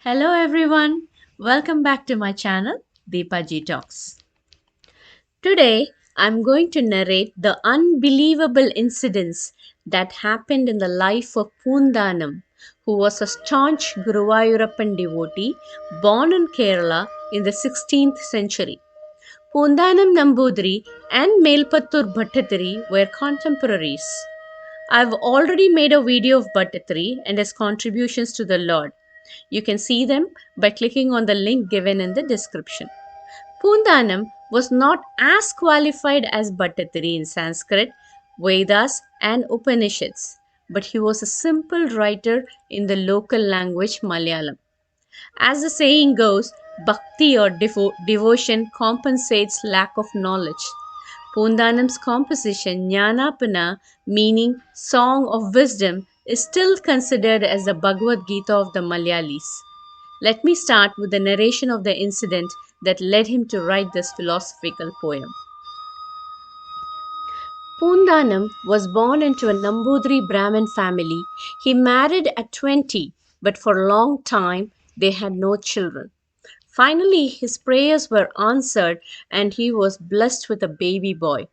Hello everyone, welcome back to my channel Deepaji Talks. Today I'm going to narrate the unbelievable incidents that happened in the life of Poonthanam, who was a staunch Guruvayurappan devotee born in Kerala in the 16th century. Poonthanam Nambudiri and Melpattur Bhattathiri were contemporaries. I've already made a video of Bhattathiri and his contributions to the Lord. You can see them by clicking on the link given in the description. Poonthanam was not as qualified as Bhattathiri in Sanskrit, Vedas, and Upanishads, but he was a simple writer in the local language Malayalam. As the saying goes, Bhakti or devotion compensates lack of knowledge. Poonthanam's composition Jnanappana, meaning Song of Wisdom, is still considered as the Bhagavad Gita of the Malayalis. Let me start with the narration of the incident that led him to write this philosophical poem. Poonthanam was born into a Nambudiri Brahmin family. He married at 20, but for a long time they had no children. Finally, his prayers were answered and he was blessed with a baby boy.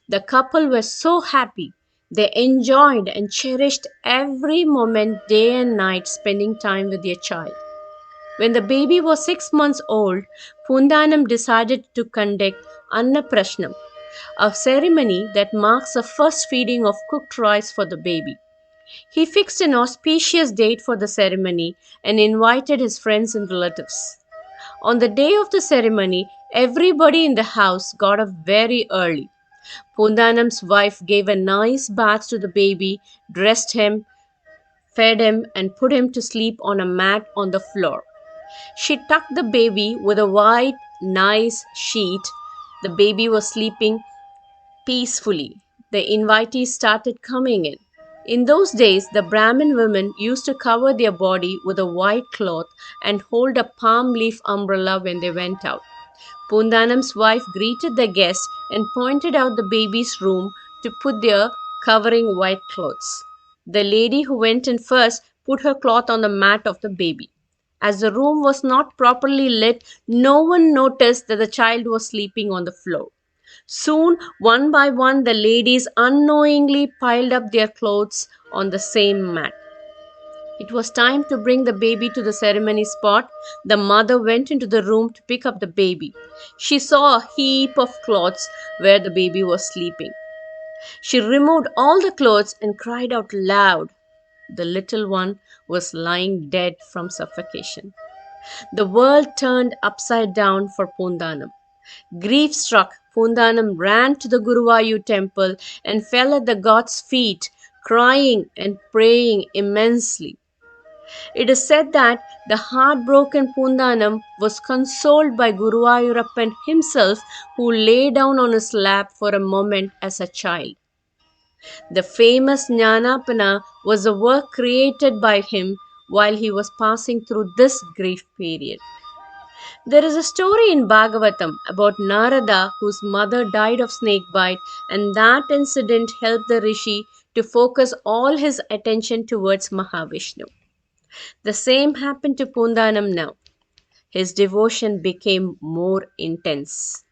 The couple were so happy. They enjoyed and cherished every moment, day and night, spending time with their child. When the baby was 6 months old, Poonthanam decided to conduct Annaprashnam, a ceremony that marks the first feeding of cooked rice for the baby. He fixed an auspicious date for the ceremony and invited his friends and relatives. On the day of the ceremony, everybody in the house got up very early. Poonthanam's wife gave a nice bath to the baby, dressed him, fed him, and put him to sleep on a mat on the floor. She tucked the baby with a white, nice sheet. The baby was sleeping peacefully. The invitees started coming in. In those days, the Brahmin women used to cover their body with a white cloth and hold a palm leaf umbrella when they went out. Poonthanam's wife greeted the guests and pointed out the baby's room to put their covering white clothes. The lady who went in first put her cloth on the mat of the baby. As the room was not properly lit, no one noticed that the child was sleeping on the floor. Soon, one by one, the ladies unknowingly piled up their clothes on the same mat. It was time to bring the baby to the ceremony spot. The mother went into the room to pick up the baby. She saw a heap of clothes where the baby was sleeping. She removed all the clothes and cried out loud. The little one was lying dead from suffocation. The world turned upside down for Poonthanam. Grief-struck, Poonthanam ran to the Guruvayur temple and fell at the god's feet, crying and praying immensely. It is said that the heartbroken Poonthanam was consoled by Guruvayurappan himself, who lay down on his lap for a moment as a child. The famous Jnanappana was a work created by him while he was passing through this grief period. There is a story in Bhagavatam about Narada whose mother died of snakebite, and that incident helped the rishi to focus all his attention towards Mahavishnu. The same happened to Poonthanam now. His devotion became more intense.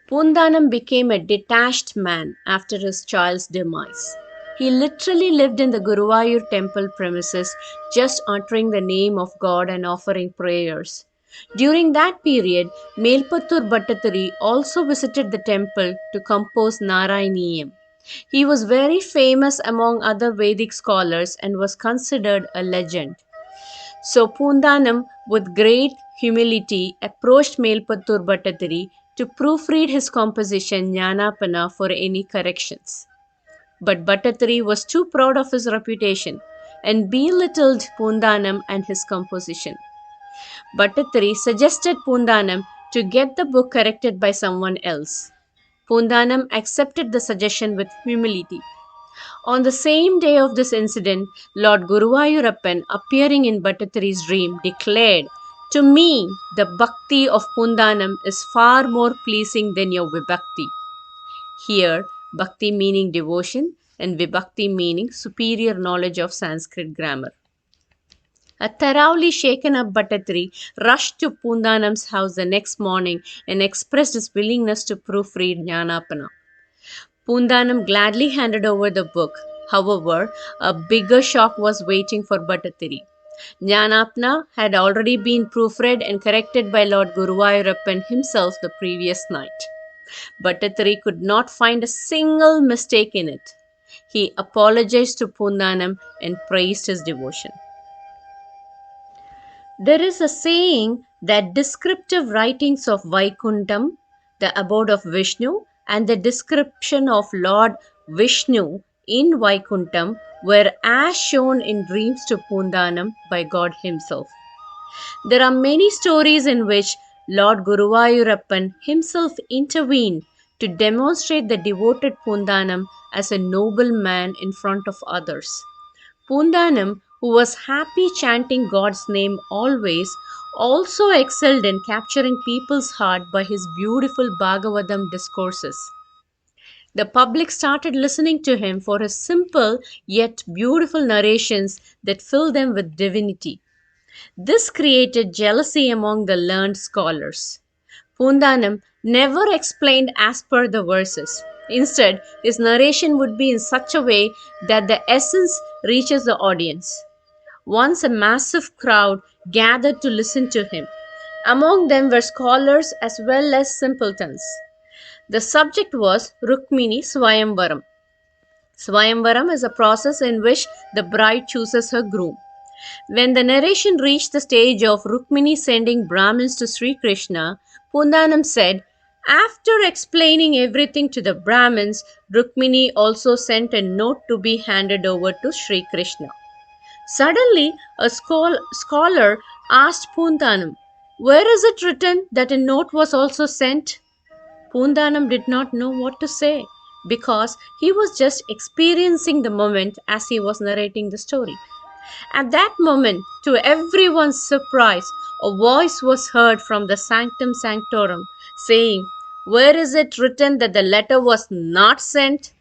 Poonthanam became a detached man after his child's demise. He literally lived in the Guruvayur temple premises, just uttering the name of God and offering prayers. During that period, Melpattur Bhattathiri also visited the temple to compose Naarayaneeyam. He was very famous among other Vedic scholars and was considered a legend. So Poonthanam, with great humility, approached Melpattur Bhattathiri to proofread his composition Jnanappana for any corrections. But Bhattathiri was too proud of his reputation and belittled Poonthanam and his composition. Bhattathiri suggested Poonthanam to get the book corrected by someone else. Poonthanam accepted the suggestion with humility. On the same day of this incident, Lord Guruvayurappan, appearing in Bhattathiri's dream, declared, "To me, the Bhakti of Poonthanam is far more pleasing than your Vibhakti." Here, Bhakti meaning devotion and Vibhakti meaning superior knowledge of Sanskrit grammar. A thoroughly shaken up Bhattathiri rushed to Poonthanam's house the next morning and expressed his willingness to proofread Jnanappana. Poonthanam gladly handed over the book. However, a bigger shock was waiting for Bhattathiri. Jnanappana had already been proofread and corrected by Lord Guruvayurappan himself the previous night. Bhattathiri could not find a single mistake in it. He apologized to Poonthanam and praised his devotion. There is a saying that descriptive writings of Vaikuntham, the abode of Vishnu, and the description of Lord Vishnu in Vaikuntham were as shown in dreams to Poonthanam by God Himself. There are many stories in which Lord Guruvayurappan himself intervened to demonstrate the devoted Poonthanam as a noble man in front of others. Poonthanam, who was happy chanting God's name always, also excelled in capturing people's heart by his beautiful Bhagavatam discourses. The public started listening to him for his simple yet beautiful narrations that filled them with divinity. This created jealousy among the learned scholars. Poonthanam never explained as per the verses. Instead, his narration would be in such a way that the essence reaches the audience. Once a massive crowd gathered to listen to him. Among them were scholars as well as simpletons. The subject was Rukmini Swayamvaram. Swayamvaram is a process in which the bride chooses her groom. When the narration reached the stage of Rukmini sending Brahmins to Sri Krishna, Poonthanam said, after explaining everything to the Brahmins, Rukmini also sent a note to be handed over to Sri Krishna. Suddenly, a scholar asked Poonthanam, where is it written that a note was also sent? Poonthanam did not know what to say because he was just experiencing the moment as he was narrating the story. At that moment, to everyone's surprise, a voice was heard from the sanctum sanctorum saying, where is it written that the letter was not sent?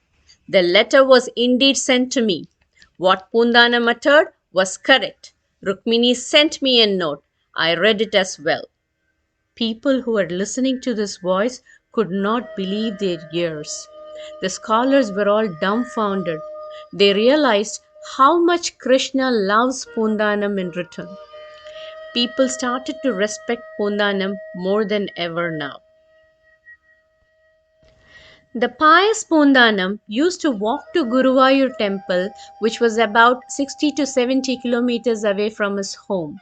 The letter was indeed sent to me. What Poonthanam uttered was correct. Rukmini sent me a note. I read it as well. People who were listening to this voice could not believe their ears. The scholars were all dumbfounded. They realized how much Krishna loves Poonthanam in return. People started to respect Poonthanam more than ever now. The pious Poonthanam used to walk to Guruvayur temple, which was about 60 to 70 kilometers away from his home.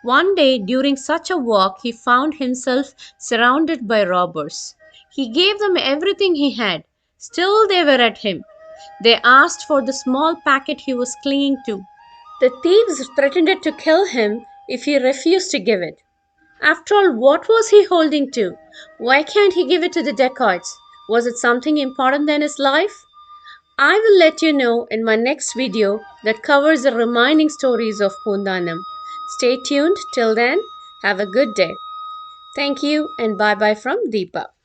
One day, during such a walk, he found himself surrounded by robbers. He gave them everything he had. Still, they were at him. They asked for the small packet he was clinging to. The thieves threatened to kill him if he refused to give it. After all, what was he holding to? Why can't he give it to the dacoits? Was it something important than his life? I will let you know in my next video that covers the remaining stories of Poonthanam. Stay tuned till then. Have a good day. Thank you and bye bye from Deepa.